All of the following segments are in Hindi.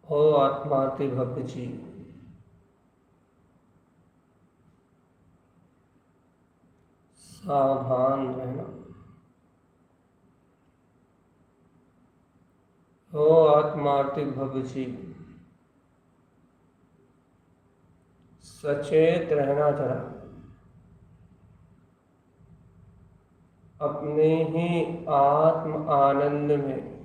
हो आत्माति भव्य जी, सावधान रहना। हो आत्माति भव्य जी, सचेत रहना जरा। अपने ही आत्म आनंद में,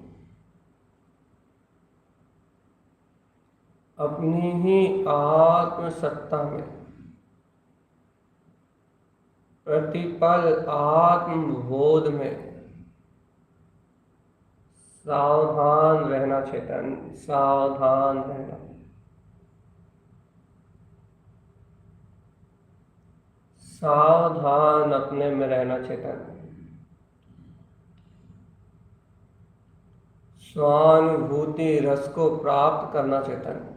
अपनी ही आत्म सत्ता में, प्रतिपल आत्म बोध में सावधान रहना। चेतन सावधान रहना, सावधान अपने में रहना। चेतन स्वानुभूति रस को प्राप्त करना। चेतन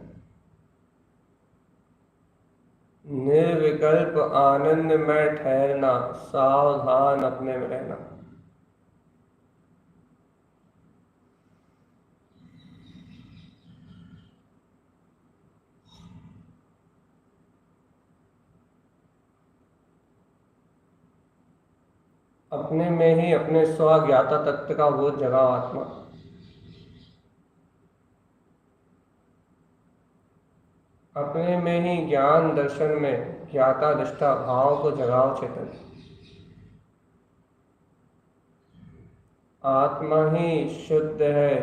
निर्विकल्प आनंद में ठहरना, सावधान अपने में रहना। अपने में ही अपने स्वज्ञाता तत्व का वो जगाओ आत्मा। अपने में ही ज्ञान दर्शन में ज्ञाता दृष्टा भाव को जगाओ चेतन। आत्मा ही शुद्ध है,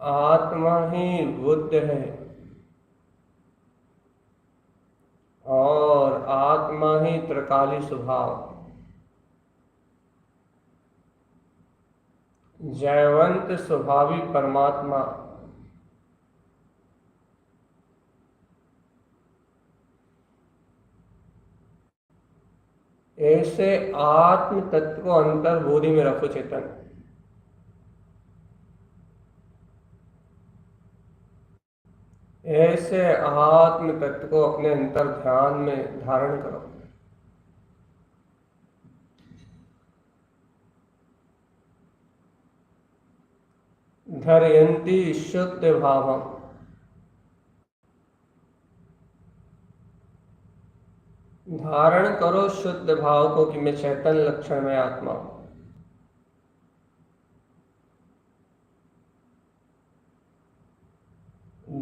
आत्मा ही बुद्ध है और आत्मा ही त्रिकाली स्वभाव। जयवंत स्वभावी परमात्मा। ऐसे आत्म तत्व को अंतर्बोधि में रखो चेतन। ऐसे आत्म तत्व को अपने अंतर ध्यान में धारण करो। धरयंती शुद्ध भावम। धारण करो शुद्ध भाव को कि मैं चैतन्य लक्षण में आत्मा हूं।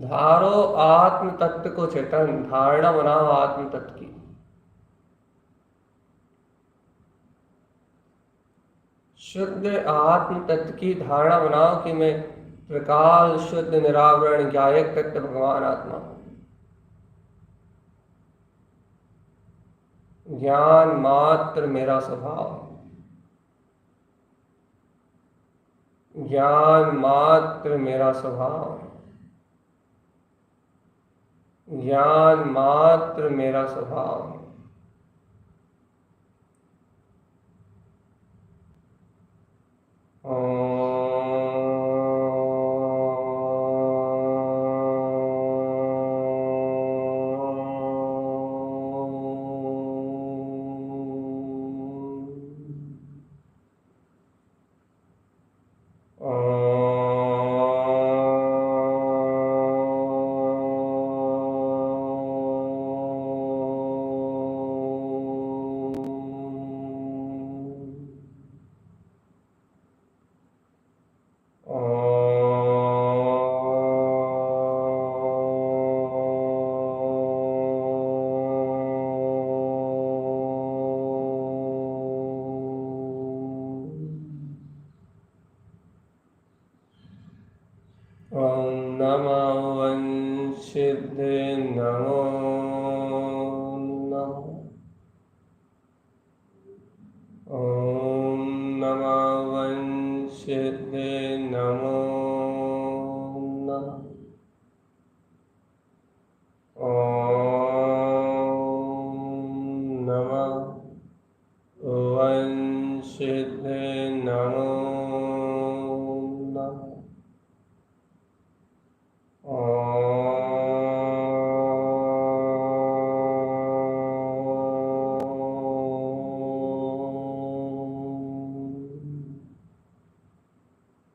धारो आत्म तत्व को चेतन, धारणा बनाओ आत्म तत्व की। शुद्ध आत्म तत्व की धारणा बनाओ कि मैं प्रकाश शुद्ध निरावरण ज्ञायक तत्व भगवान आत्मा हूं। ज्ञान मात्र मेरा स्वभाव है। ज्ञान मात्र मेरा स्वभाव है। ज्ञान मात्र मेरा स्वभाव है। नमो वंशिद्धे नमो नमः। ॐ नमो वंशिद्धे नमो नमः। ॐ नमो वंशिद्धे नमो नमः।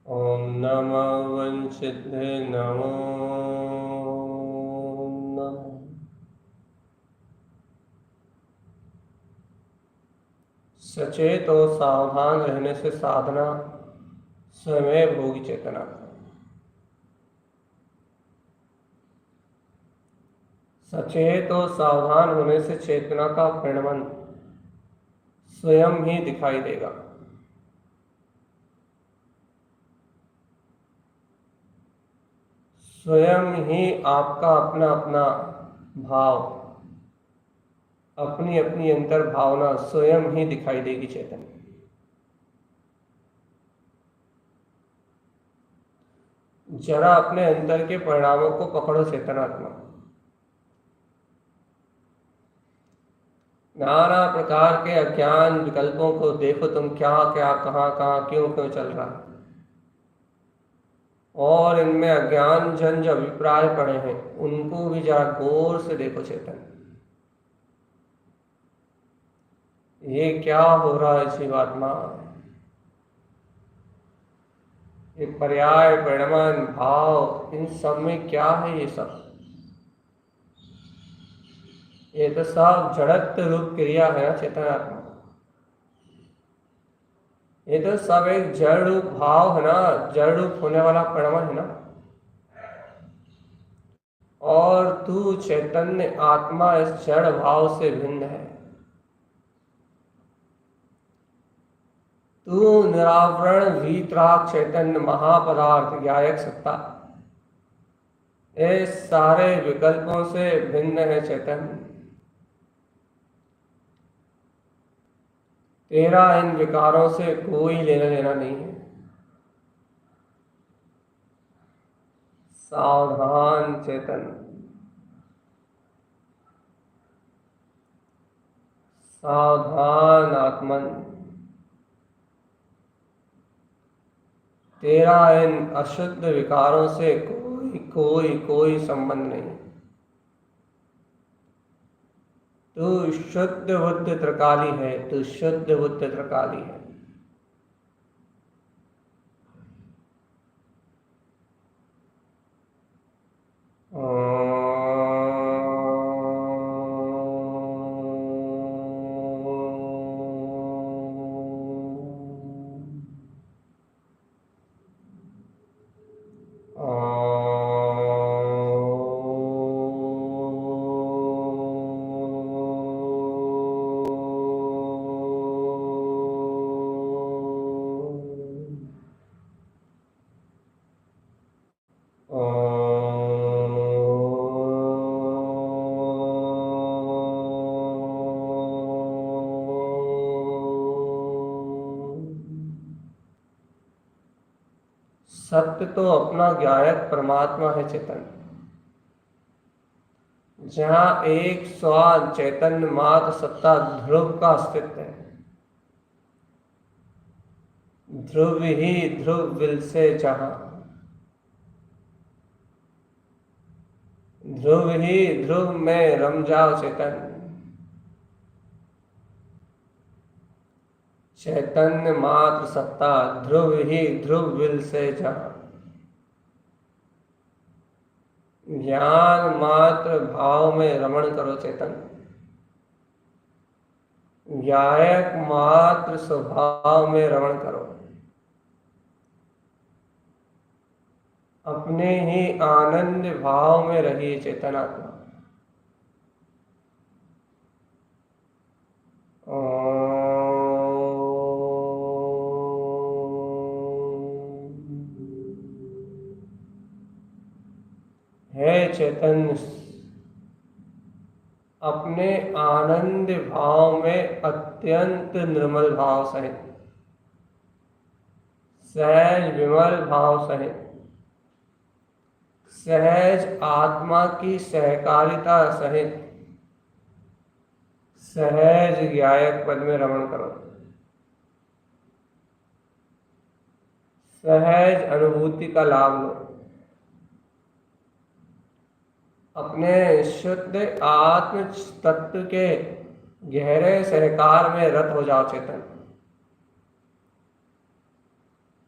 ॐ नमो वंशिद्धे नमो नमः। सचेत और सावधान रहने से साधना स्वयं भोगी चेतना। सचेत और सावधान होने से चेतना का परिणमन स्वयं ही दिखाई देगा। स्वयं ही आपका अपना अपना भाव, अपनी अपनी अंतर भावना स्वयं ही दिखाई देगी चेतन। जरा अपने अंतर के परिणामों को पकड़ो चेतनात्मा। नाना प्रकार के अज्ञान विकल्पों को देखो, तुम क्या क्या कहाँ कहाँ क्यों क्यों चल रहा है, और इनमें अज्ञान जन जो अभिप्राय पड़े हैं उनको भी जरा गौर से देखो चेतन। ये क्या हो रहा है जीवात्मा? ये पर्याय परिणमन भाव, इन सब में क्या है? ये सब ये तो सब जड़त्व रूप क्रिया है ना चेतन आत्मा। ये तो सब एक जड़ रूप भाव है ना, जड़ रूप होने वाला परिणाम है ना। और तू चैतन्य आत्मा इस जड़ भाव से भिन्न है। तू निरावरण वीतराग चैतन्य महापदार्थ ज्ञायक सत्ता, इस सारे विकल्पों से भिन्न है चैतन्य। तेरा इन विकारों से कोई लेना देना नहीं है। सावधान चेतन, सावधान आत्मन, तेरा इन अशुद्ध विकारों से कोई कोई कोई संबंध नहीं। तू शुद्ध बुद्ध त्रिकाली है, तू शुद्ध बुद्ध त्रिकाली है। सत्य तो अपना ज्ञायक परमात्मा है चेतन, जहाँ एक स्वाद चैतन्य मात्र सत्ता ध्रुव का अस्तित्व है। ध्रुव ही ध्रुव विल से जहाँ, ध्रुव ही ध्रुव में रम जाओ चेतन। चैतन्य मात्र सत्ता ध्रुव ही ध्रुव विल से जहाँ, ज्ञान मात्र भाव में रमण करो चेतन। ज्ञायक मात्र स्वभाव में रमण करो। अपने ही आनंद भाव में रहिए चेतन आत्मा। है चैतन्य अपने आनंद भाव में अत्यंत निर्मल भाव सहित, सहज विमल भाव सहित, सहज आत्मा की सहकारिता सहित सहज ज्ञायक पद में रमण करो। सहज अनुभूति का लाभ लो। अपने शुद्ध आत्म तत्व के गहरे सहकार में रत हो जाओ चेतन।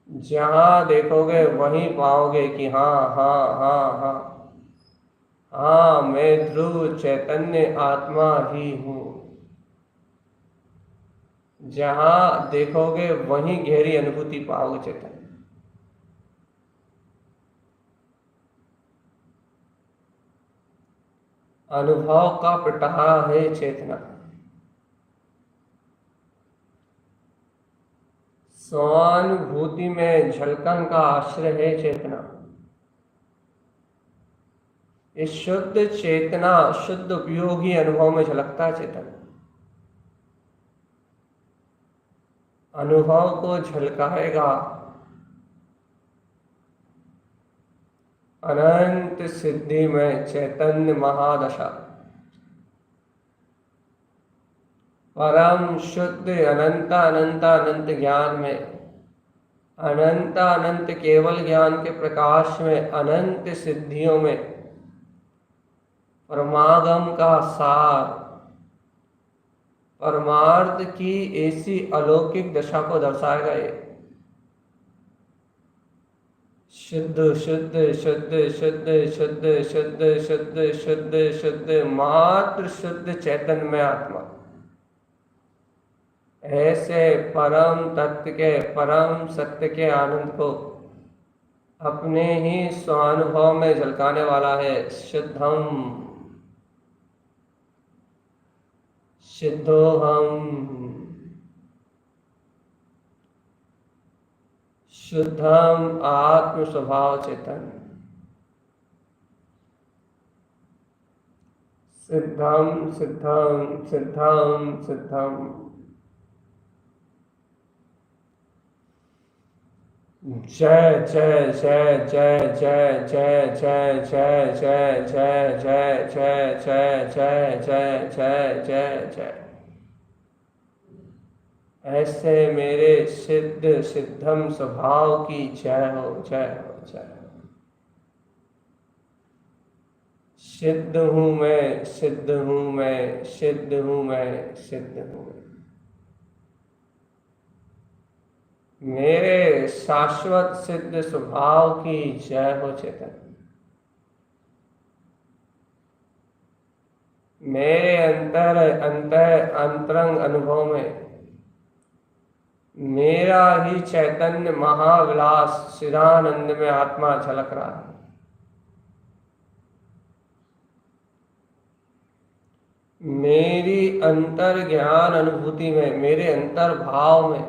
जहां देखोगे वहीं पाओगे कि हाँ हाँ हाँ हाँ हाँ, मैं ध्रुव चैतन्य आत्मा ही हूँ। जहां देखोगे वहीं गहरी अनुभूति पाओगे चेतन। अनुभव का पिटारा है चेतना। स्वानुभूति में झलकन का आश्रय है चेतना। इस शुद्ध चेतना शुद्ध उपयोगी अनुभव में झलकता है चेतन। अनुभव को झलकाएगा अनंत सिद्धि में चैतन्य महादशा। परम शुद्ध अनंत अनंत अनंत ज्ञान में, अनंत अनंत केवल ज्ञान के प्रकाश में, अनंत सिद्धियों में परमागम का सार, परमार्थ की ऐसी अलौकिक दशा को दर्शाएगा ये। शुद्ध शुद्ध शुद्ध शुद्ध शुद्ध शुद्ध शुद्ध शुद्ध शुद्ध मात्र शुद्ध चैतन्य आत्मा। ऐसे परम तत्व के परम सत्य के आनंद को अपने ही स्वानुभव में झलकाने वाला है। शुद्धम शुद्धोहम शुद्धम आत्म स्वभाव चेतन। सिद्धम सिद्धम सिद्धम सिद्धम। जय जय जय जय जय जय जय जय जय जय जय जय जय जय जय जय जय जय। ऐसे मेरे सिद्ध सिद्धम स्वभाव की जय हो जय हो जय हो। सिद्ध हूँ मैं, सिद्ध हूँ मैं, सिद्ध हूँ मैं, सिद्ध हूँ मैं। मेरे शाश्वत सिद्ध स्वभाव की जय हो चेतन। मेरे अंतरंग अनुभव में मेरा ही चैतन्य महाविलास चिदानंद में आत्मा झलक रहा है। मेरी अंतर ज्ञान अनुभूति में, मेरे अंतर भाव में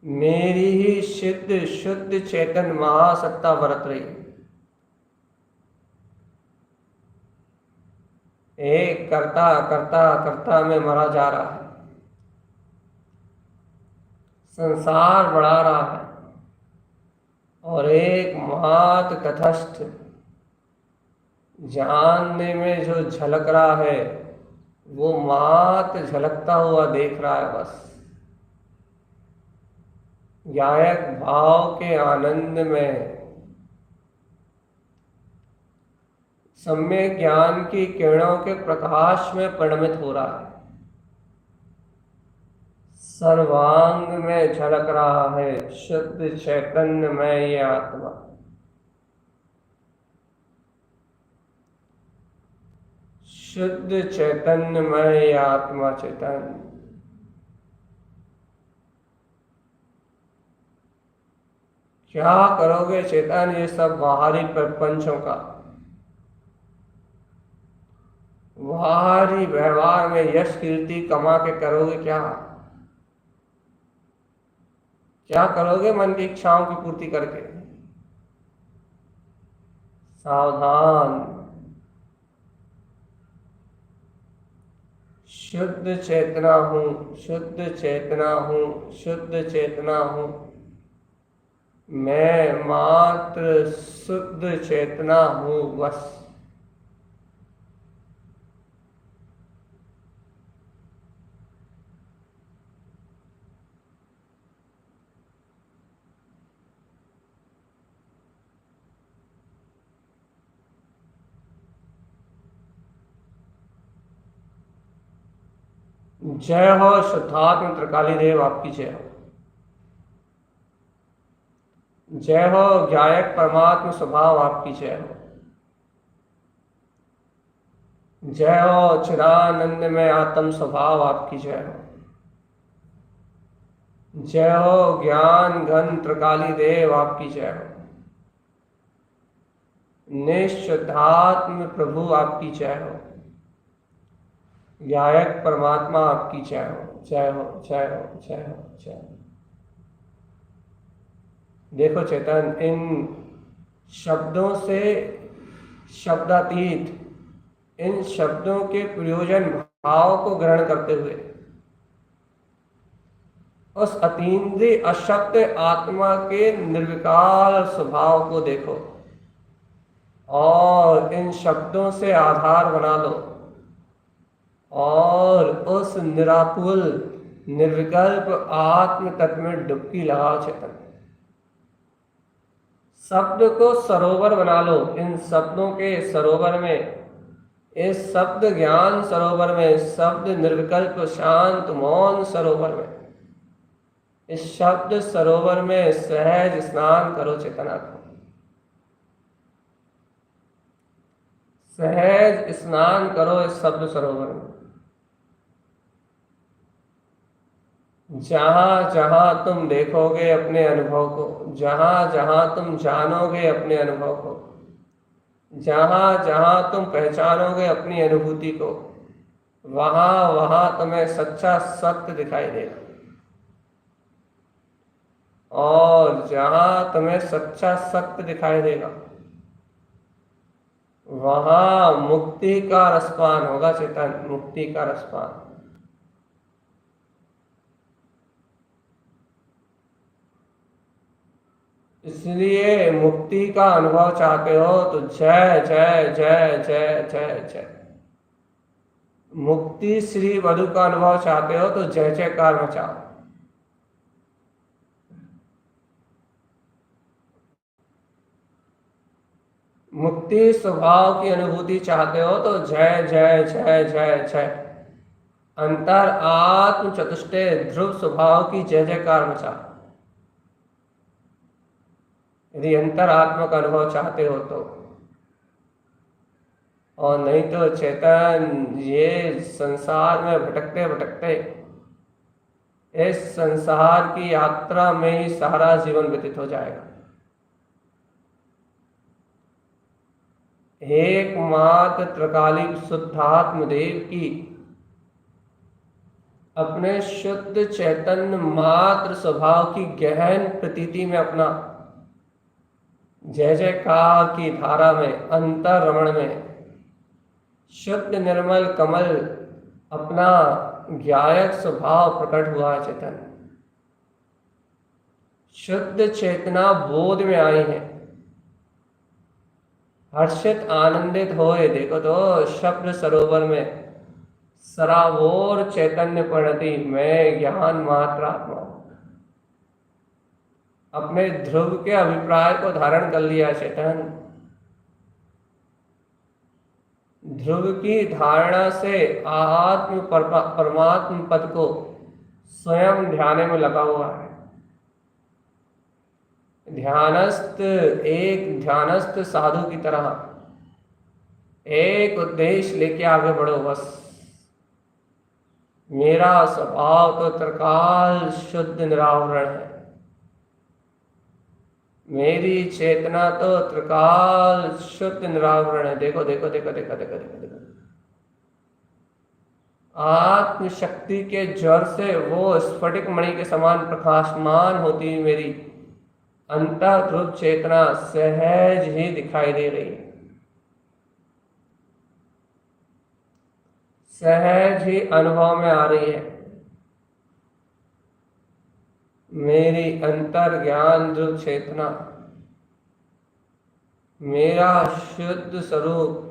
मेरी ही सिद्ध शुद्ध चेतन महासत्ता बरत रही है। एक करता करता करता में मरा जा रहा है, संसार बढ़ा रहा है, और एक मात तटस्थ जानने में जो झलक रहा है वो मात झलकता हुआ देख रहा है। बस गायक भाव के आनंद में सम्यक ज्ञान की किरणों के प्रकाश में परिणमित हो रहा है। सर्वांग में झलक रहा है शुद्ध चैतन्य में ये आत्मा। शुद्ध चैतन्य में ये आत्मा चैतन्य। क्या करोगे चेतन ये सब बाहरी प्रपंचों का? बाहरी व्यवहार में यश कीर्ति कमा के करोगे क्या? क्या करोगे मन की इच्छाओं की पूर्ति करके? सावधान। शुद्ध चेतना हूँ, शुद्ध चेतना हूँ, शुद्ध चेतना हूँ। मैं मात्र शुद्ध चेतना हूँ बस। जय हो शुद्धात्म त्रिकाली देव, आपकी जय हो। जय हो गायक परमात्म स्वभाव, आपकी जय हो। जय हो चिदानंद में आत्म स्वभाव, आपकी जय हो। जय हो ज्ञान घन त्रिकाली देव, आपकी जय हो। निश्शुद्धात्म प्रभु, आपकी जय हो। गायक परमात्मा, आपकी जय हो। जय हो जय हो जय हो जय हो। देखो चेतन, इन शब्दों से शब्दातीत, इन शब्दों के प्रयोजन भाव को ग्रहण करते हुए उस अतीन्द्रिय अशक्त आत्मा के निर्विकार स्वभाव को देखो और इन शब्दों से आधार बना लो और उस निराकुल निर्विकल्प आत्म तत्व में डुबकी लगाओ चेतन। शब्द को सरोवर बना लो। इन शब्दों के सरोवर में, इस शब्द ज्ञान सरोवर में, शब्द निर्विकल्प शांत मौन सरोवर में, इस शब्द सरोवर में सहज स्नान करो चेतना को। सहज स्नान करो इस शब्द सरोवर में। जहां जहां तुम देखोगे अपने अनुभव को, जहां जहां तुम जानोगे अपने अनुभव को, जहां जहां तुम पहचानोगे अपनी अनुभूति को, वहां वहां तुम्हें सच्चा सत्य दिखाई देगा। और जहां तुम्हें सच्चा सत्य दिखाई देगा, वहां मुक्ति का रसपान होगा चेतन, मुक्ति का रसपान। इसलिए मुक्ति का अनुभव चाहते हो तो जय जय जय जय जय जय। मुक्ति श्री वधु का अनुभव चाहते हो तो जय जयकार मचाओ। मुक्ति स्वभाव की अनुभूति चाहते हो तो जय जय जय जय जय। अंतर आत्म चतुष्टय ध्रुव स्वभाव की जय जयकार मचाओ। यदि अंतरात्मक अनुभव चाहते हो तो। और नहीं तो चेतन ये संसार में भटकते भटकते इस संसार की यात्रा में ही सारा जीवन व्यतीत हो जाएगा। एकमात्र त्रिकालिक शुद्धात्म देव की अपने शुद्ध चैतन्य मात्र स्वभाव की गहन प्रतीति में अपना जय जयकार की धारा में, अंतर रमण में शुद्ध निर्मल कमल अपना ज्ञायक स्वभाव प्रकट हुआ है चेतन। शुद्ध चेतना बोध में आई है। हर्षित आनंदित होए देखो तो शब्द सरोवर में सरावोर चैतन्य प्रणति मैं ज्ञान मात्र आत्मा। अपने ध्रुव के अभिप्राय को धारण कर लिया चेतन। ध्रुव की धारणा से आत्म परमात्म पद को स्वयं ध्यान में लगा हुआ है। ध्यानस्थ एक ध्यानस्थ साधु की तरह एक उद्देश्य लेके आगे बढ़ो बस। मेरा स्वभाव तो त्रिकाल शुद्ध निरावरण है। मेरी चेतना तो त्रिकाल शुद्ध निरावरण है। देखो देखो देखो देखो देखो देखो देखो। आत्म शक्ति के ज्वर से वो स्फटिक मणि के समान प्रकाशमान होती हुई मेरी अंतर ध्रुव चेतना सहज ही दिखाई दे रही है। सहज ही अनुभव में आ रही है। मेरी अंतर ज्ञान ध्रुव चेतना, मेरा शुद्ध स्वरूप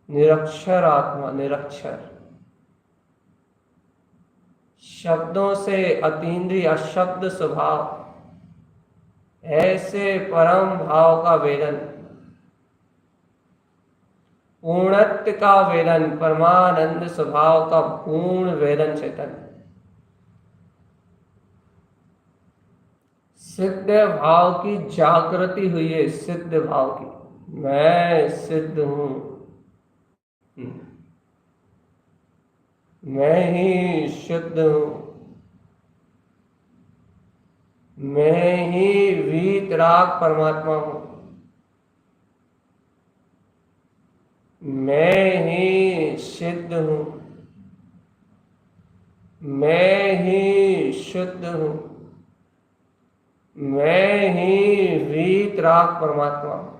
निरक्षर आत्मा, निरक्षर शब्दों से अतीन्द्रिय अशब्द स्वभाव, ऐसे परम भाव का वेदन, पूर्णत्व का वेदन, परमानंद स्वभाव का पूर्ण वेदन चेतन। सिद्ध भाव की जागृति हुई है। सिद्ध भाव की मैं सिद्ध हूं। मैं ही शुद्ध हूं। मैं ही वीतराग परमात्मा हूं। मैं ही सिद्ध हूं। मैं ही शुद्ध हूं। मैं ही वीतराग परमात्मा हूं।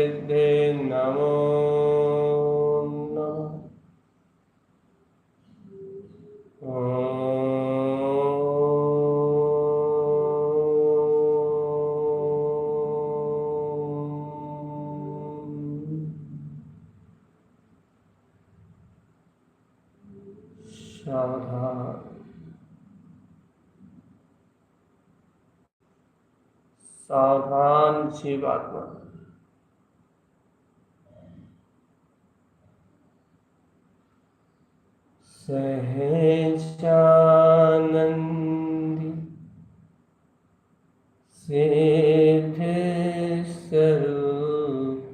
सिद्धे नमो नमः। सावधान, सावधान जीवात्मा, सहजानंदी सिद्ध स्वरूप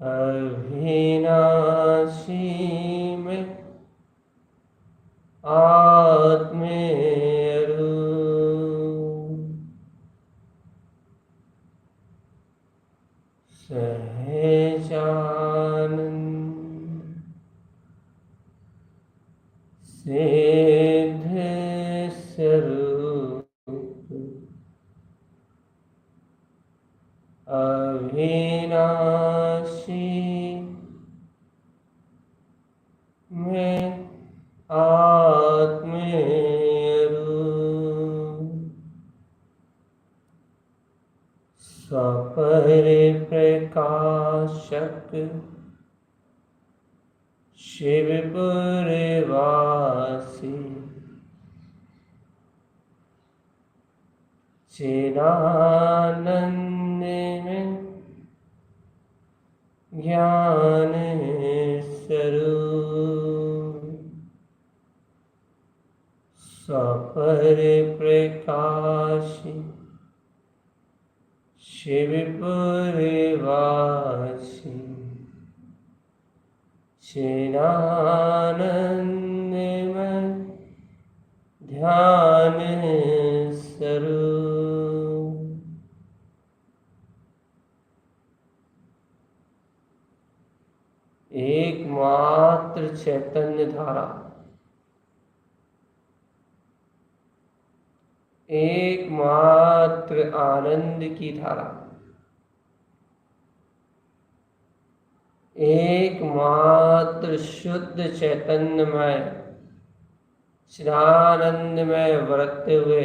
अविनाशी में आत्मेय रूप सहजानंद सिद्ध स्वरूप अविनाशी में आत्मेय रूप स्वपरिप्रकाशक शिवपुरवासी चिदानंद में ज्ञान स्वरूप स्वपरिप्रकाशी शिवपुरवासी चिदानंद में ध्यान स्वरूप एकमात्र चैतन्य धारा, एकमात्र आनंद की धारा, एकमात्र शुद्ध चैतन्यमय चिदानंद में वर्तते हुए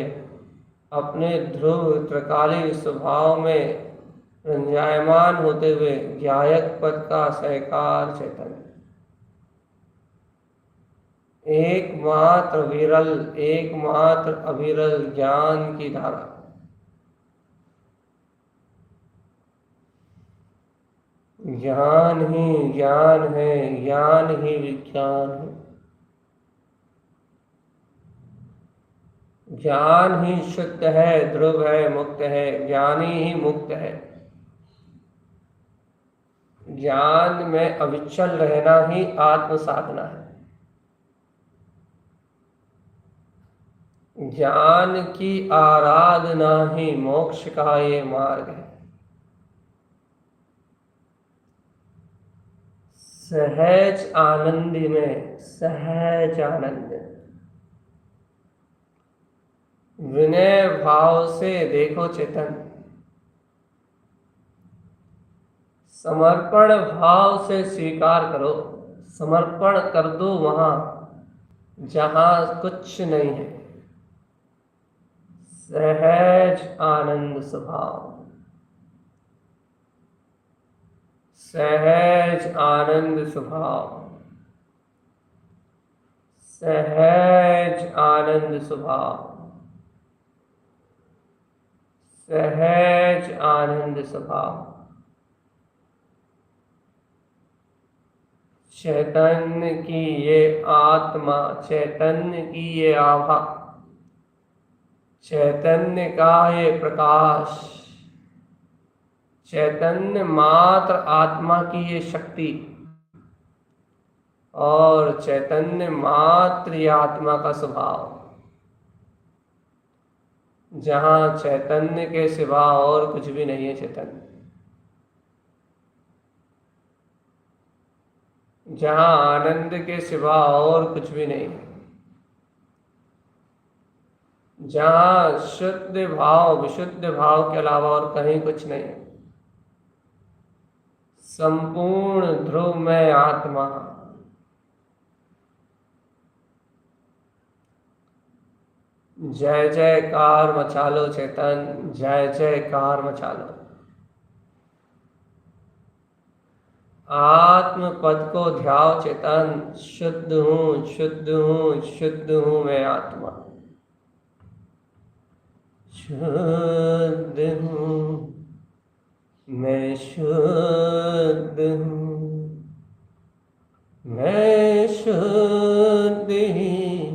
अपने ध्रुव त्रिकालिक स्वभाव में रंजायमान होते हुए ज्ञायक पद का सहकार चैतन्य, एकमात्र विरल, एकमात्र अविरल ज्ञान की धारा, ज्ञान ही ज्ञान है, ज्ञान ही विज्ञान है, ज्ञान ही शुद्ध है, ध्रुव है, मुक्त है, ज्ञानी ही मुक्त है। ज्ञान में अविचल रहना ही आत्म साधना है। ज्ञान की आराधना ही मोक्ष का ये मार्ग है। सहज आनंद में सहज आनंद, विनय भाव से देखो चेतन, समर्पण भाव से स्वीकार करो, समर्पण कर दो वहां जहां कुछ नहीं है। सहज आनंद स्वभाव, सहज आनंद स्वभाव, सहज आनंद स्वभाव, सहज आनंद स्वभाव। चैतन्य की ये आत्मा, चैतन्य की ये आभा, चैतन्य का ये प्रकाश, चैतन्य मात्र आत्मा की ये शक्ति और चैतन्य मात्र ये आत्मा का स्वभाव, जहाँ चैतन्य के सिवा और कुछ भी नहीं है। चैतन्य जहाँ आनंद के सिवा और कुछ भी नहीं है, जहाँ शुद्ध भाव विशुद्ध भाव के अलावा और कहीं कुछ नहीं, संपूर्ण ध्रुव में आत्मा। जय जयकार मचा लो चेतन, जय जयकार मचा लो। आत्म पद को ध्याओ चेतन, शुद्ध हूं शुद्ध हूं शुद्ध हूं मैं आत्मा, शुद्ध हूं मैं शुद्ध हूं, मैं शुद्ध ही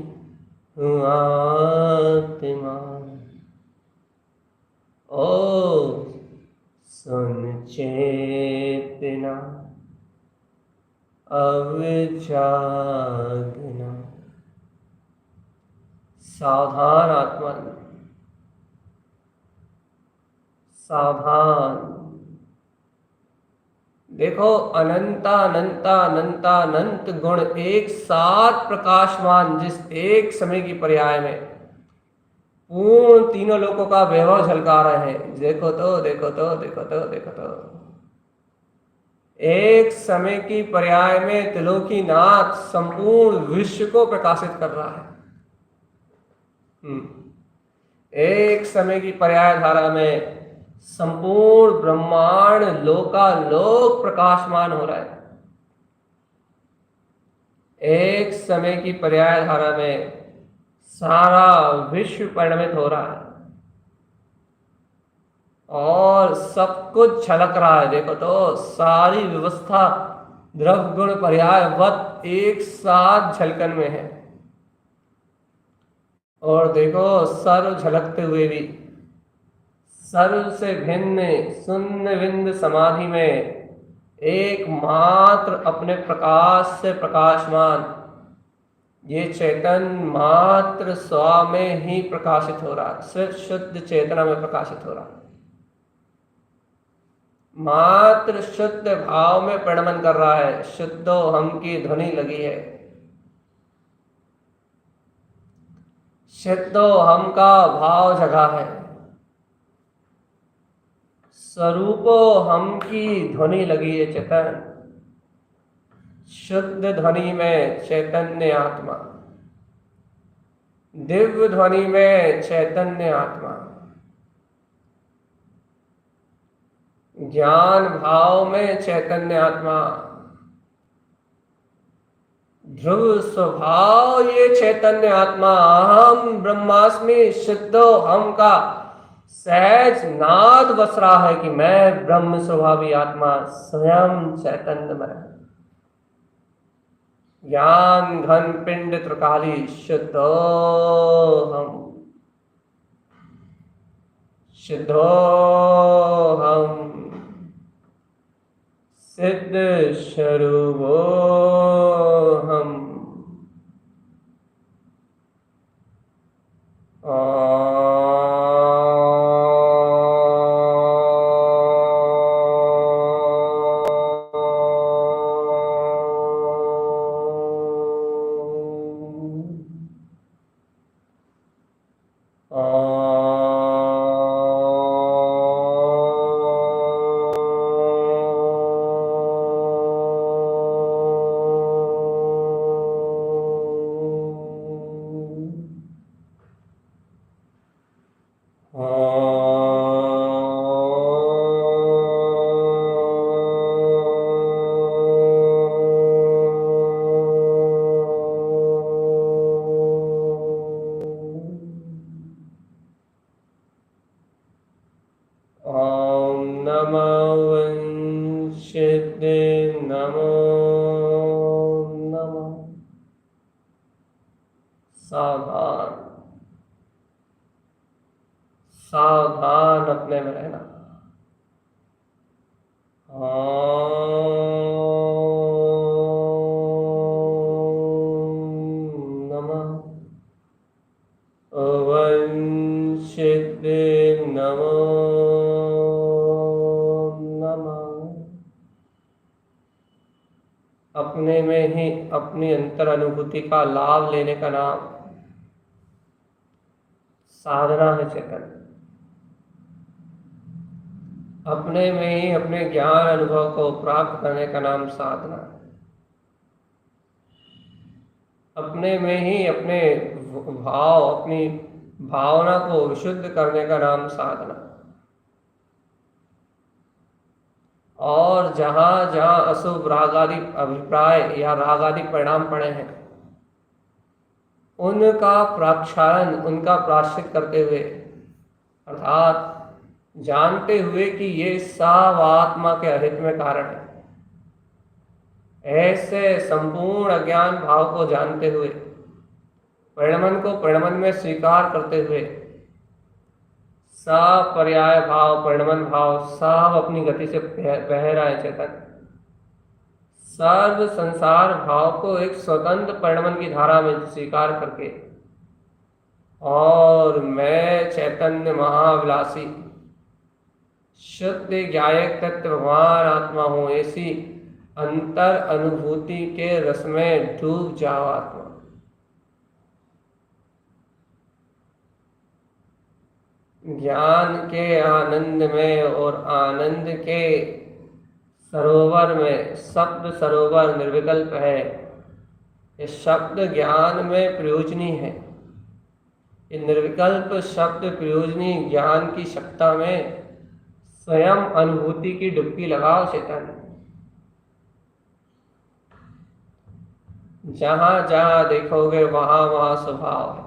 हूं आत्मा। ओ सुन चेतना अब जागना। सावधान आत्मा, सावधान। देखो अनंता अनंता अनंता अनंत गुण एक साथ प्रकाशमान जिस एक समय की पर्याय में पूर्ण तीनों लोकों का वैभव झलका रहे हैं। देखो तो देखो तो देखो तो देखो तो एक समय की पर्याय में त्रिलोकीनाथ संपूर्ण विश्व को प्रकाशित कर रहा है। एक समय की पर्याय धारा में संपूर्ण ब्रह्मांड लोकालोक प्रकाशमान हो रहा है। एक समय की पर्याय धारा में सारा विश्व परिणमित हो रहा है और सब कुछ झलक रहा है। देखो तो सारी व्यवस्था द्रव्य गुण पर्यायवत एक साथ झलकन में है। और देखो सर्व झलकते हुए भी सर्व से भिन्न शून्य बिंद समाधि में एकमात्र अपने प्रकाश से प्रकाशमान ये चेतन मात्र स्व में ही प्रकाशित हो रहा है, सिर्फ शुद्ध चेतना में प्रकाशित हो रहा है, मात्र शुद्ध भाव में परिणमन कर रहा है। शुद्धो हम की ध्वनि लगी है, शुद्धो हम का भाव जगा है, स्वरूपो हम की ध्वनि लगी है। चेतन शुद्ध ध्वनि में चैतन्य आत्मा, दिव्य ध्वनि में चैतन्य आत्मा, ज्ञान भाव में चैतन्य आत्मा, ध्रुव स्वभाव ये चैतन्य आत्मा। अहम ब्रह्मास्मि शुद्धो हम का सहज नाद बस रहा है कि मैं ब्रह्म स्वभावी आत्मा स्वयं चैतन्यमय, ज्ञान घन पिंड त्रिकाली शुद्धो हम, शुद्धो हम, सिद्ध स्वरूपो हम। सावधान सावधान अपने में रहना। नमः वंशिते नमो नमः। अपने में ही अपनी अंतर अनुभूति का लाभ लेने का नाम साधना है चेतन। अपने में ही अपने ज्ञान अनुभव को प्राप्त करने का नाम साधना है। अपने में ही अपने भाव, अपनी भावना को विशुद्ध करने का नाम साधना। और जहाँ जहाँ अशुभ राग आदि अभिप्राय या राग आदि परिणाम पड़े हैं, उनका प्रक्षालन, उनका प्रायश्चित करते हुए, अर्थात जानते हुए कि ये सब आत्मा के अहित में कारण है, ऐसे संपूर्ण अज्ञान भाव को जानते हुए, परिणमन को परिणमन में स्वीकार करते हुए, सब पर्याय भाव, परिणमन भाव सब अपनी गति से बह रहा है चेतन। सर्व संसार भाव को एक स्वतंत्र परिणमन की धारा में स्वीकार करके, और मैं चैतन्य महाविलासी शुद्ध ज्ञायक तत्व भगवान आत्मा हूं, ऐसी अंतर अनुभूति के रस में डूब जाओ आत्मा। ज्ञान के आनंद में और आनंद के सरोवर में, शब्द सरोवर निर्विकल्प है। ये शब्द ज्ञान में प्रयोजनी है। ये निर्विकल्प शब्द प्रयोजनी ज्ञान की सत्ता में स्वयं अनुभूति की डुबकी लगाओ चेतन। जहां जहां देखोगे वहां वहां स्वभाव है।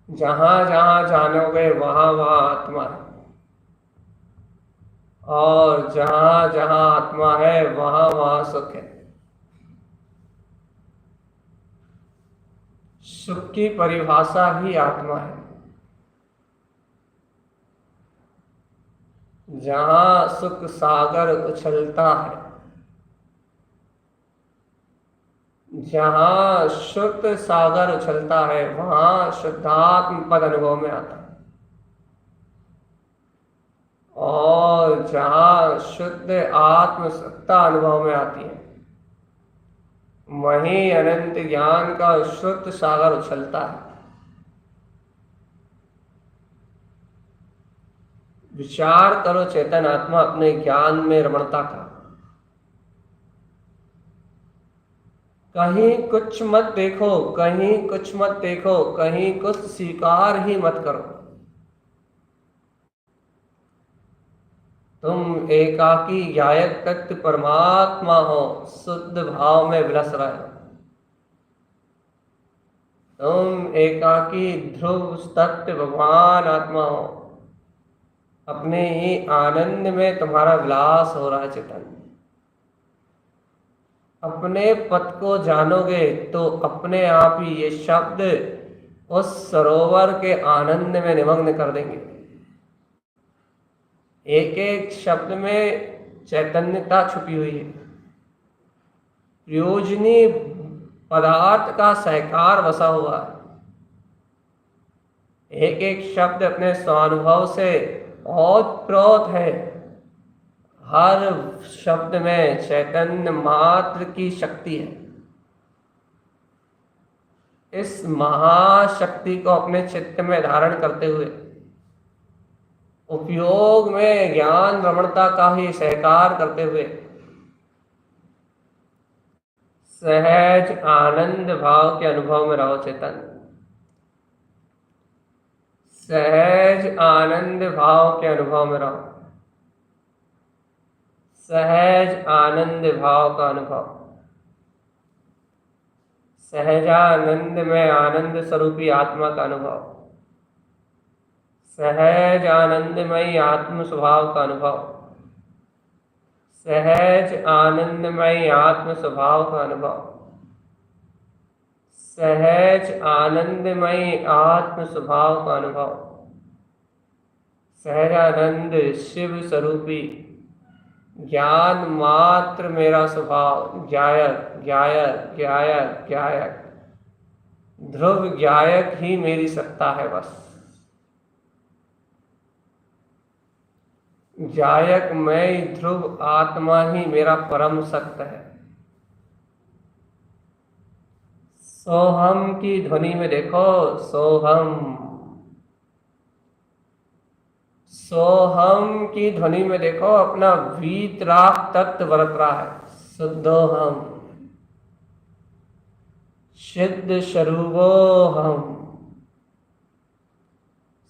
जहां जहां जानोगे वहां वहां आत्मा है। और जहां जहां आत्मा है वहां वहां सुख है। सुख की परिभाषा ही आत्मा है। जहां सुख सागर उछलता है, जहां शुद्ध सागर उछलता है, वहां शुद्धात्म पद अनुभव में आता है। और जहां शुद्ध आत्म सत्ता अनुभव में आती है, वहीं अनंत ज्ञान का शुद्ध सागर उछलता है। विचार करो चेतन आत्मा अपने ज्ञान में रमणता का। कहीं कुछ मत देखो, कहीं कुछ मत देखो, कहीं कुछ स्वीकार ही मत करो। तुम एकाकी ज्ञायक तत्व परमात्मा हो, शुद्ध भाव में विलस रहे हो। तुम एकाकी ध्रुव तत्व भगवान आत्मा हो, अपने ही आनंद में तुम्हारा विलास हो रहा है चेतन। अपने पद को जानोगे तो अपने आप ही ये शब्द उस सरोवर के आनंद में निमग्न कर देंगे। एक एक शब्द में चैतन्यता छुपी हुई है। प्रयोजनी पदार्थ का सहकार बसा हुआ है। एक एक शब्द अपने स्वानुभव से ओतप्रोत है। हर शब्द में चैतन्य मात्र की शक्ति है। इस महाशक्ति को अपने चित्त में धारण करते हुए उपयोग में ज्ञान रमणता का ही सहकार करते हुए सहज आनंद भाव के अनुभव में रहो चेतन। सहज आनंद भाव के अनुभव में रहो। सहज आनंद भाव का अनुभव। सहजानंद में आनंद स्वरूपी आत्मा का अनुभव। सहज आनंदमयी आत्म स्वभाव का अनुभव। सहज आनंदमयी आत्म स्वभाव का अनुभव। सहज आनंदमयी आत्म स्वभाव का अनुभव। सहजानंद शिव स्वरूपी ज्ञान मात्र मेरा स्वभाव। ज्ञायक ज्ञायक ज्ञायक ज्ञायक ध्रुव ज्ञायक ही मेरी सत्ता है बस। ज्ञायक मैं ध्रुव आत्मा ही मेरा परम सत्य है। सोहम की ध्वनि में देखो, सोहम। सोहम की ध्वनि में देखो, अपना वीतराग तत्व बरत रहा है। शुद्धोहम, सिद्ध स्वरूपोहम।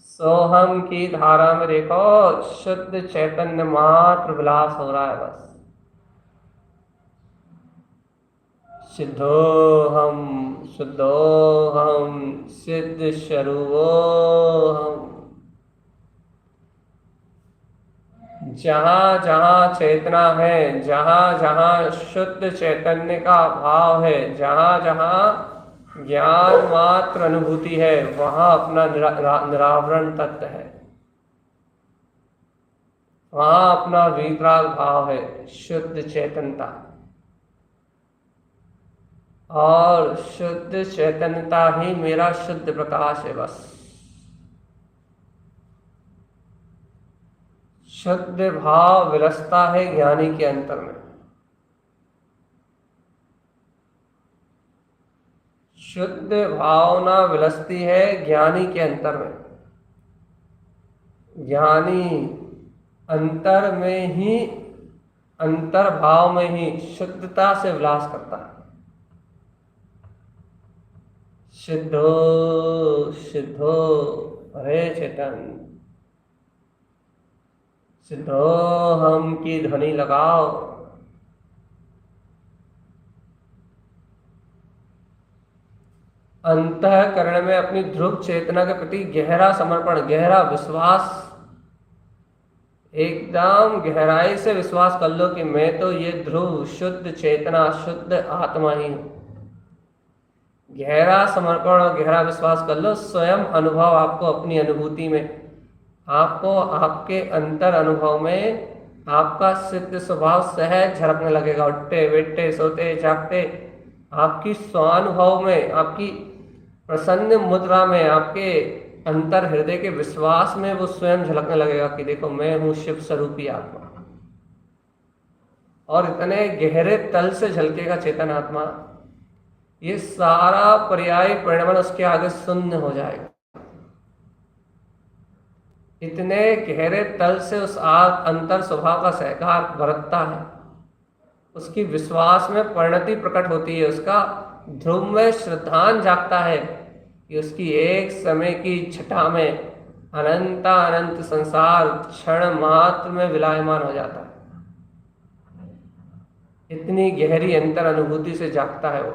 सोहम की धारा में देखो, शुद्ध चैतन्य मात्र विलास हो रहा है बस। सिद्धोहम, शुद्धोहम, सिद्ध स्वरूपोहम। जहाँ जहाँ चेतना है, जहाँ जहाँ शुद्ध चैतन्य का भाव है, जहाँ जहाँ ज्ञान मात्र अनुभूति है, वहाँ अपना निरावरण तत्व है, वहाँ अपना वितराग भाव है, शुद्ध चैतन्यता। और शुद्ध चैतन्यता ही मेरा शुद्ध प्रकाश है बस। शुद्ध भाव विलसता है ज्ञानी के अंतर में। शुद्ध भावना विलसती है ज्ञानी के अंतर में। ज्ञानी अंतर में ही, अंतर भाव में ही शुद्धता से विलास करता है। सिद्धो सिद्धो हरे चेतन। सिद्धो हम की ध्वनि लगाओ। अंतःकरण में अपनी ध्रुव चेतना के प्रति गहरा समर्पण, गहरा विश्वास, एकदम गहराई से विश्वास कर लो कि मैं तो ये ध्रुव शुद्ध चेतना, शुद्ध आत्मा ही हूं। गहरा समर्पण और गहरा विश्वास कर लो। स्वयं अनुभव आपको अपनी अनुभूति में, आपको आपके अंतर अनुभव में आपका सिद्ध स्वभाव सहज झलकने लगेगा। उठते बैठते सोते जागते आपकी स्वानुभव में, आपकी प्रसन्न मुद्रा में, आपके अंतर हृदय के विश्वास में वो स्वयं झलकने लगेगा कि देखो मैं हूं शिव स्वरूपी आत्मा। और इतने गहरे तल से झलकेगा चेतन आत्मा, ये सारा पर्याय परिणमन उसके आगे शून्य हो जाएगा। इतने गहरे तल से उस अंतर स्वभाव का सहकार बरतता है, उसकी विश्वास में परिणति प्रकट होती है, उसका ध्रुव में श्रद्धान जागता है कि उसकी एक समय की छटा में अनंता अनंत संसार क्षण मात्र में विलायमान हो जाता है। इतनी गहरी अंतर अनुभूति से जागता है वो,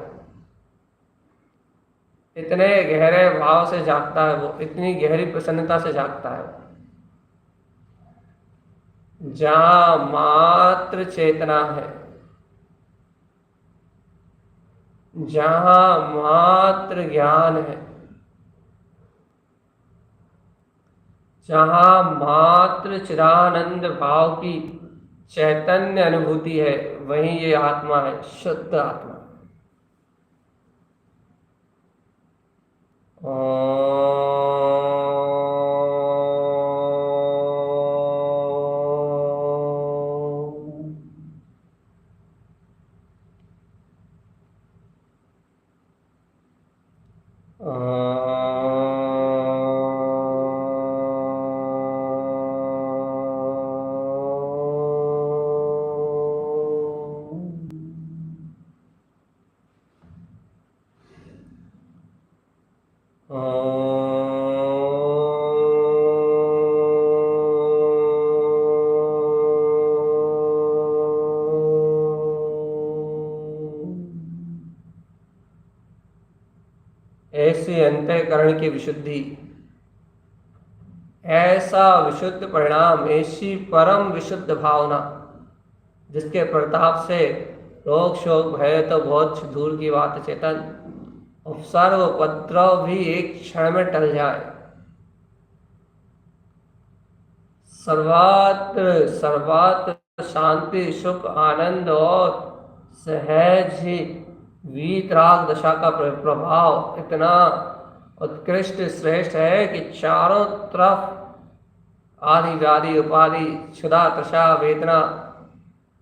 इतने गहरे भाव से जागता है वो, इतनी गहरी प्रसन्नता से जागता है वो। जहां मात्र चेतना है, जहां मात्र ज्ञान है, जहां मात्र चिदानंद भाव की चैतन्य अनुभूति है, वहीं ये आत्मा है, शुद्ध आत्मा। ऐसे अंतःकरण की विशुद्धि, ऐसा विशुद्ध परिणाम, ऐसी परम विशुद्ध भावना जिसके प्रताप से रोग शोक भय तो बहुत दूर की बात है चेतन, सर्व उपद्रव भी एक क्षण में टल जाए। सर्वत्र सर्वत्र शांति सुख आनंद और सहज ही वीतराग दशा का प्रभाव इतना उत्कृष्ट श्रेष्ठ है कि चारों तरफ आदि व्याधि उपाधि क्षुधा तृषा वेदना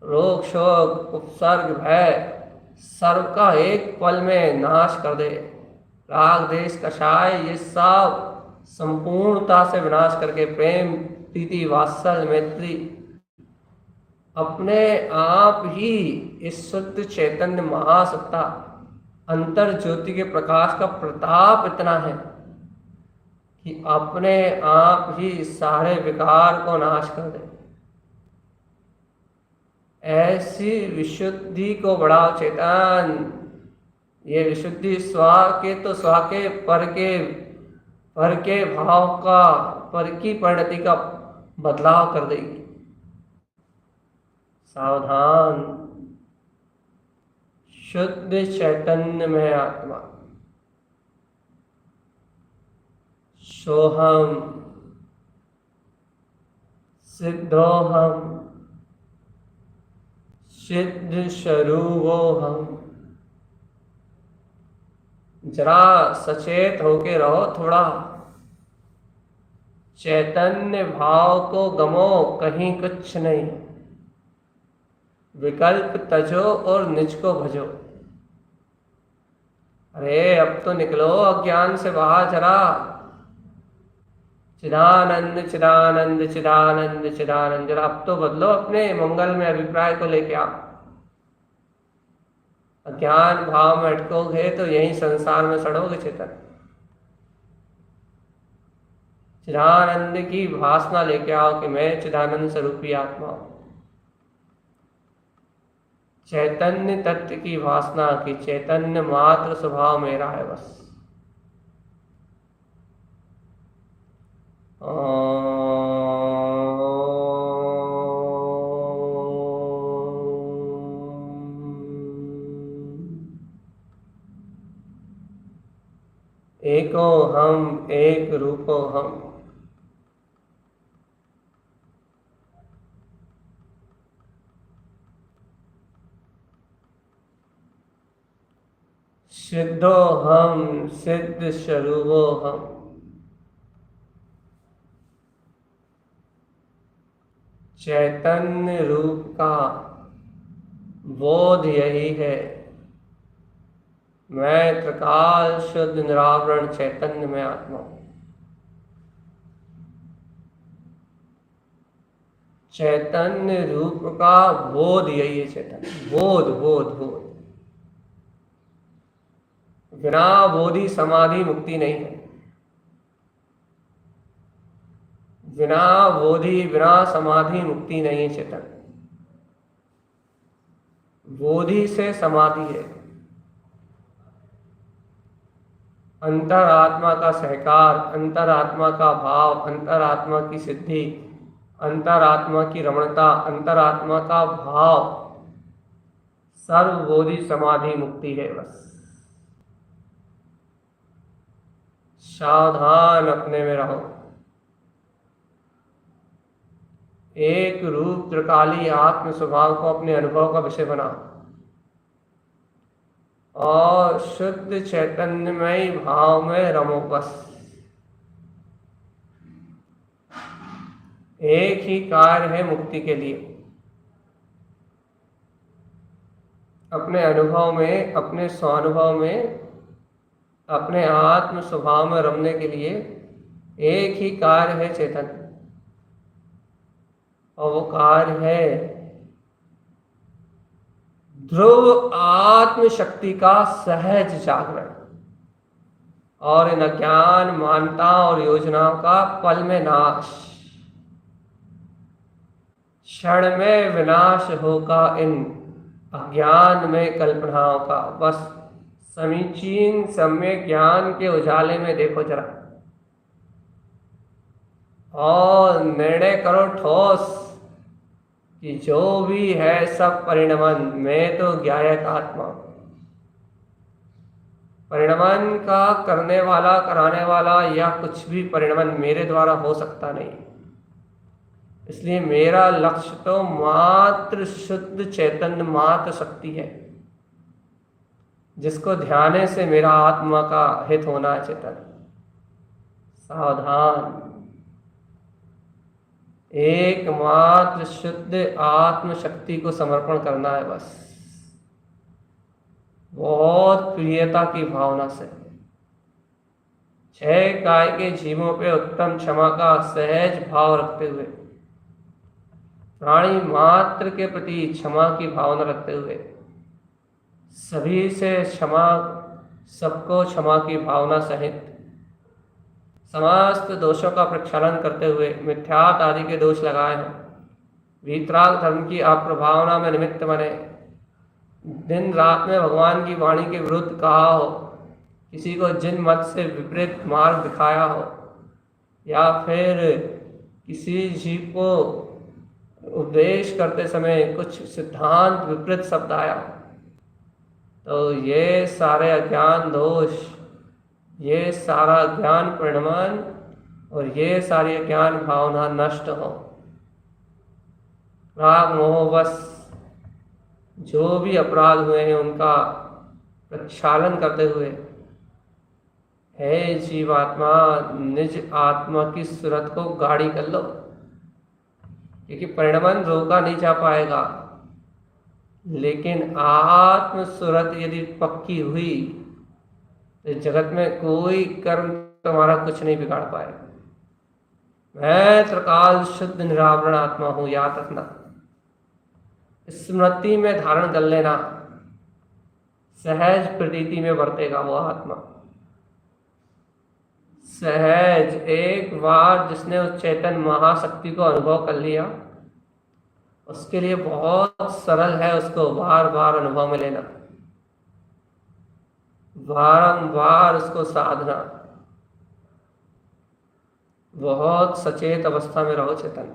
रोग शोक उपसर्ग भय सर्व का एक पल में नाश कर दे। राग देश कषाय ये सब संपूर्णता से विनाश करके प्रेम प्रीति वात्सल्य मैत्री अपने आप ही इस शुद्ध चैतन्य महासत्ता अंतर ज्योति के प्रकाश का प्रताप इतना है कि अपने आप ही सारे विकार को नाश कर दे। ऐसी विशुद्धि को बढ़ाओ चेतन। ये विशुद्धि स्वा के तो स्वा के पर के भाव का पर की परिणति का बदलाव कर देगी। सावधान, शुद्ध चैतन्य में आत्मा सोहम सिद्धोहम सिद्ध स्वरूपोहम। जरा सचेत होके रहो थोड़ा। चैतन्य भाव को गमो, कहीं कुछ नहीं। विकल्प तजो और निज को भजो। अरे अब तो निकलो अज्ञान से बाहर जरा। चिदानंद चिदानंद चिदानंद चिदानंद। जरा अब तो बदलो अपने मंगल में अभिप्राय को लेके आओ। अज्ञान भाव में अटकोगे तो यही संसार में सड़ोगे चेतन। चिदानंद की भासना लेके आओ कि मैं चिदानंद स्वरूपी आत्मा हूं। चैतन्य तत्व की भासना की चैतन्य मात्र स्वभाव मेरा है बस। एको हम एक रूपो हम। सिद्धो हम सिद्ध स्वरूपो हम। चैतन्य रूप का बोध यही है। मैं त्रिकाल शुद्ध निरावरण चैतन्य में आत्मा हूं। चैतन्य रूप का बोध यही है। चैतन्य बोध बोध बोध। बिना बोधि समाधि मुक्ति नहीं है। बिना बोधि बिना समाधि मुक्ति नहीं है चेतन। बोधि से समाधि है। अंतरात्मा का सहकार, अंतरात्मा का भाव, अंतरात्मा की सिद्धि, अंतरात्मा की रमणता, अंतरात्मा का भाव, सर्वबोधि समाधि मुक्ति है बस। सावधान अपने में रहो। एक रूप त्रिकाली आत्म स्वभाव को अपने अनुभव का विषय बनाओ और शुद्ध चैतन्यमय भाव में रमो बस। एक ही कार्य है मुक्ति के लिए। अपने अनुभव में, अपने स्वानुभव में, अपने आत्म स्वभाव में रमने के लिए एक ही कार्य है चेतन, और वो कार्य है ध्रुव आत्म शक्ति का सहज जागरण और इन अज्ञान मान्यता और योजनाओं का पल में नाश। क्षण में विनाश होगा इन अज्ञान में कल्पनाओं का। बस समीचीन सम्यक ज्ञान के उजाले में देखो जरा और निर्णय करो ठोस कि जो भी है सब परिणमन। मैं तो ज्ञायक आत्मा। परिणमन का करने वाला, कराने वाला या कुछ भी परिणमन मेरे द्वारा हो सकता नहीं। इसलिए मेरा लक्ष्य तो मात्र शुद्ध चैतन्य मात्र शक्ति है, जिसको ध्याने से मेरा आत्मा का हित होना है चेतन। सावधान, एकमात्र शुद्ध आत्म शक्ति को समर्पण करना है बस। बहुत प्रियता की भावना से, 6 काय के जीवों पे उत्तम क्षमा का सहज भाव रखते हुए, प्राणी मात्र के प्रति क्षमा की भावना रखते हुए, सभी से क्षमा, सबको क्षमा की भावना सहित समस्त दोषों का प्रक्षालन करते हुए मिथ्यात आदि के दोष लगाए हैं, वीतराग धर्म की अप्रभावना में निमित्त बने, दिन रात में भगवान की वाणी के विरुद्ध कहा हो, किसी को जिन मत से विपरीत मार्ग दिखाया हो, या फिर किसी जीव को उपदेश करते समय कुछ सिद्धांत विपरीत शब्द आया, तो ये सारे अज्ञान दोष, ये सारा ज्ञान परिणमन और ये सारी ज्ञान भावना नष्ट हो। राग मोहवश जो भी अपराध हुए हैं उनका प्रक्षालन करते हुए, हे जीवात्मा, निज आत्मा की सूरत को गाढ़ी कर लो, क्योंकि परिणमन रोका नहीं जा पाएगा, लेकिन आत्म सूरत यदि पक्की हुई तो जगत में कोई कर्म तुम्हारा कुछ नहीं बिगाड़ पाएगा। मैं त्रिकाल शुद्ध निरावरण आत्मा हूं, याद रखना, स्मृति में धारण कर लेना, सहज प्रतीति में बरतेगा वो आत्मा। सहज, एक बार जिसने उस चैतन्य महाशक्ति को अनुभव कर लिया, उसके लिए बहुत सरल है उसको बार बार अनुभव में लेना, बारंबार उसको साधना। बहुत सचेत अवस्था में रहो चेतन।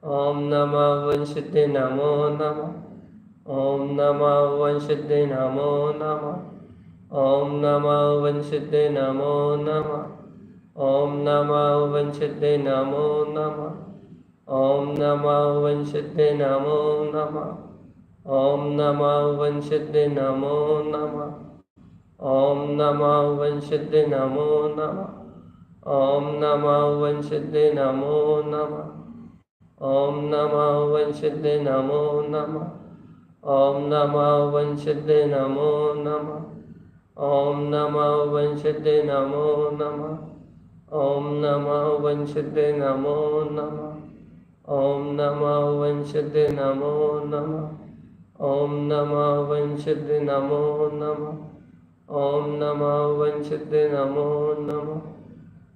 ओम नमः वंशिद्धे नमो नमः, ओम नमः वंशिद्धे नमो नमः, ओम नमः वंशिद्धे नमो नमः, ओम नमः वंशिद्धे नमो नमः, ओम नमः वंशिद्धे नमो नमः, ओम नमः वंशिद्धे नमो नमः, ओम नमः वंशिद्धे नमो नमः, ओम नमः वंशिद्धे नमो नमः, ओम नमः वंशिद्धे नमो नमः, ओम नमः वंशिद्धे नमो नमः, ओम नमः वंशिद्धे नमो नमः, ओम नमः वंशिद्धे नमो नमः, ओम नमः वंशिद्धे नमो नमः, ओम नमः वंशिद्धे नमो नमः, ओम नमः वंशिद्धे नमो नमः,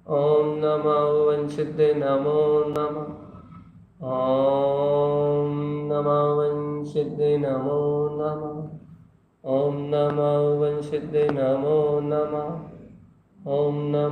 ओम नमः वंशिद्धे नमो नमः, ओम नमः वंशिद्धे नमो नमः, ओम नमः वंशिद्धे नमो नमः, ओम नमः